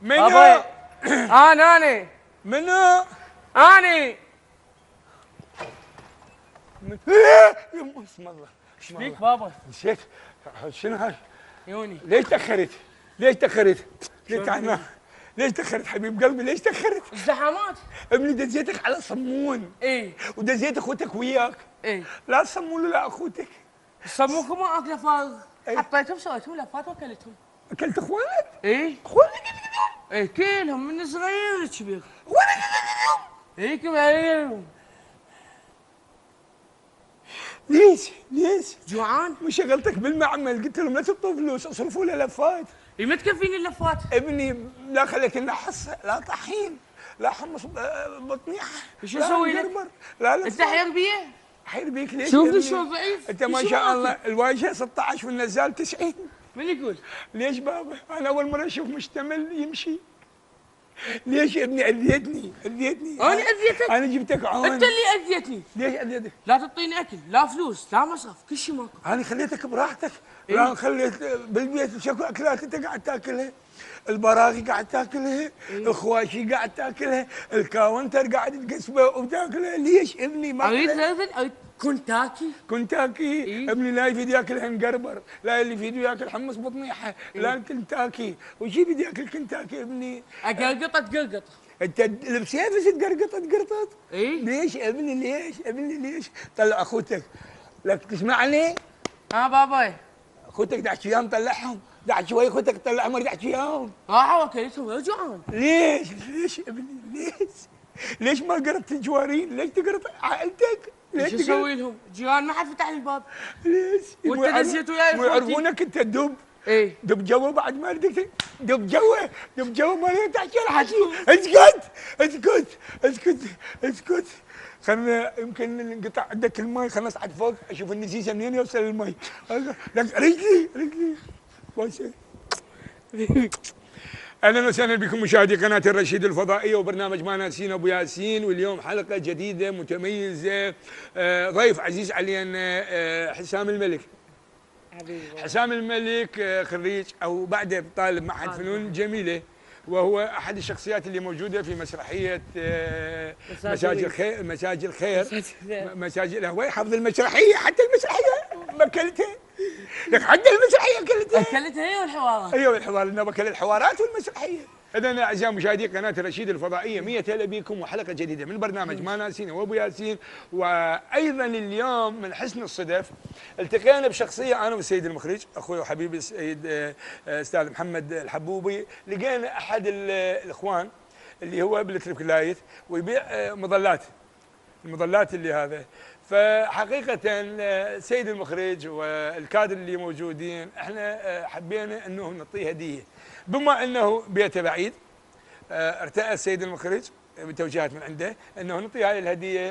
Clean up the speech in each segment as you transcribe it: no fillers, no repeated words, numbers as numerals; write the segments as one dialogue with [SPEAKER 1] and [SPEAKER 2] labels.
[SPEAKER 1] منو؟
[SPEAKER 2] اني
[SPEAKER 1] منو؟
[SPEAKER 2] اني
[SPEAKER 1] يما اسم الله
[SPEAKER 2] ايش فيك بابا؟
[SPEAKER 1] نسيت. شنو هاي؟
[SPEAKER 2] عيوني
[SPEAKER 1] ليش تاخرت؟ ليش تاخرت؟ ليش تعال ليش تاخرت حبيب قلبي؟ ليش تاخرت؟
[SPEAKER 2] ازدحامات.
[SPEAKER 1] ابني دزيتك على صمون.
[SPEAKER 2] ايه
[SPEAKER 1] ودزيت اخوتك وياك.
[SPEAKER 2] ايه
[SPEAKER 1] لا صمون ولا اخوتك.
[SPEAKER 2] صموكم ما اكله فارغ.
[SPEAKER 1] إيه.
[SPEAKER 2] حطيتهم سويتهم لفات واكلتهم.
[SPEAKER 1] اكلت اخوانك؟
[SPEAKER 2] ايه
[SPEAKER 1] اخوانك
[SPEAKER 2] ايه كلهم من صغير لكبير.
[SPEAKER 1] اخوانك
[SPEAKER 2] ايه كبير.
[SPEAKER 1] ليش؟ ليش؟
[SPEAKER 2] جوعان؟
[SPEAKER 1] مش شغلتك بالمعمل قلت لهم لا تحطوا فلوس اصرفوا له لفات.
[SPEAKER 2] ايه ما تكفيني اللفات.
[SPEAKER 1] ابني لا خليك لنا حصه، لا طحين، لا حمص بطنيحه.
[SPEAKER 2] ايش اسوي لك؟
[SPEAKER 1] لا لا
[SPEAKER 2] انت حير بيه؟
[SPEAKER 1] حير بيك ليش؟
[SPEAKER 2] شوفني شلون ضعيف.
[SPEAKER 1] انت ما شاء الله الواجهه 16 والنزال 90.
[SPEAKER 2] من يقول؟
[SPEAKER 1] ليش بابا؟ انا اول مره اشوف مشتمل يمشي. ليش يا ابني اذيتني؟ اذيتني.
[SPEAKER 2] انا اذيتك؟
[SPEAKER 1] انا جبتك عون.
[SPEAKER 2] انت اللي اذيتني.
[SPEAKER 1] ليش اذيتك؟
[SPEAKER 2] لا تعطيني اكل، لا فلوس، لا مصرف، كل شيء ماكو.
[SPEAKER 1] انا خليتك براحتك.
[SPEAKER 2] إيه؟
[SPEAKER 1] لا خليت بالبيت شكو اكلات انت قاعد تاكلها. البراغي قاعد تاكلها.
[SPEAKER 2] إيه؟
[SPEAKER 1] الخواشي قاعد تاكلها. الكاونتر قاعد تقسمه وتاكلها. ليش ابني ما
[SPEAKER 2] اريد اريد كنتاكي.
[SPEAKER 1] كنتاكي.
[SPEAKER 2] إيه؟
[SPEAKER 1] ابني لا يفيد ياكل هنقربر، لا اللي يفيد ياكل حمص بطنيحه.
[SPEAKER 2] إيه؟
[SPEAKER 1] لا كنتاكي. وش يفيد ياكل كنتاكي ابني؟
[SPEAKER 2] اقرقطه تقرقط.
[SPEAKER 1] انت بسيفس تقرقط.
[SPEAKER 2] ايه؟
[SPEAKER 1] ليش ابني ليش؟ ابني ليش؟ طلع اخوتك. لك تسمعني؟
[SPEAKER 2] ها باباي.
[SPEAKER 1] اخوتك دعك اياهم طلعهم. دعك شوي اخوتك طلعهم دعك اياهم.
[SPEAKER 2] راحوا اكلتهم رجعون.
[SPEAKER 1] ليش ابني ليش؟ ليش ما قربت الجوارين؟ ليش تقرب عائلتك؟
[SPEAKER 2] ايش اسوي لهم؟ جيران ما حد فتح لي الباب.
[SPEAKER 1] ليش؟
[SPEAKER 2] وانت دزيت وياي
[SPEAKER 1] مو يعرفونك انت دب.
[SPEAKER 2] ايه؟
[SPEAKER 1] دب جوا بعد ما ردك دب جوا ما لين تحكي الحكي. اسكت. خلنا يمكن انقطع عندك المي. خلنا اصعد فوق اشوف النسيسه منين يوصل المي. رجلي ماشي. اهلا وسهلا بكم مشاهدي قناه الرشيد الفضائيه وبرنامج ما ناسين ابو ياسين، واليوم حلقه جديده متميزه. ضيف عزيز علينا حسام الملك.
[SPEAKER 2] حبيبي
[SPEAKER 1] حسام الملك خريج او بعده طالب معهد فنون جميله، وهو احد الشخصيات اللي موجوده في مسرحيه مساجد الخير. مساجد الهوى. حفظ المسرحيه، حتى المسرحيه ما اكلتها. لك حتى المسرحيه
[SPEAKER 2] اكلتها هي والحوارات.
[SPEAKER 1] ايوه الحوار، لانه بكل الحوارات والمسرحيه. اذا اعزائي مشاهدي قناه الرشيد الفضائيه 100 هلا بكم وحلقه جديده من برنامج ما ناسين وابو ياسين. وايضا اليوم من حسن الصدف التقينا بشخصيه انا والسيد المخرج اخوي وحبيبي السيد استاذ محمد الحبوبي. لقينا احد الاخوان اللي هو بالتركلايت ويبيع مظلات. المظلات اللي هذا، فحقيقة سيد المخرج والكادر اللي موجودين احنا حبينا انه نعطيه هدية، بما انه بيته بعيد. ارتأى السيد المخرج بتوجيهات من عنده انه نعطي هذه الهدية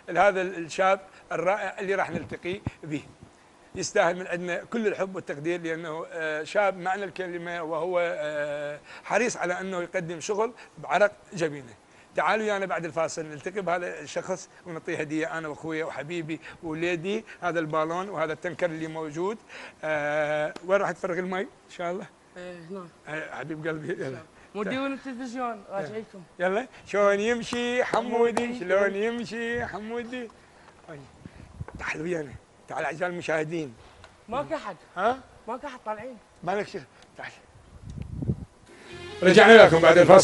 [SPEAKER 1] لهذا الشاب الرائع اللي راح نلتقي به. يستاهل من عندنا كل الحب والتقدير، لانه شاب معنى الكلمة، وهو حريص على انه يقدم شغل بعرق جبينه. تعالوا ويانا بعد الفاصل نلتقي بهذا الشخص ونعطيه هديه انا واخويا وحبيبي ووليدي. هذا البالون وهذا التنكر اللي موجود. وين راح تفرغ المي ان شاء الله؟
[SPEAKER 2] هنا.
[SPEAKER 1] حبيب قلبي يلا.
[SPEAKER 2] مديون التلفزيون راجعيكم.
[SPEAKER 1] يلا. شلون يمشي حمودي؟ شلون يمشي حمودي؟ تعال ويانا، تعال اعزائي المشاهدين.
[SPEAKER 2] ماكو احد.
[SPEAKER 1] ها؟
[SPEAKER 2] ماكو احد طالعين.
[SPEAKER 1] مالك شغل. تعال. رجعنا لكم بعد الفاصل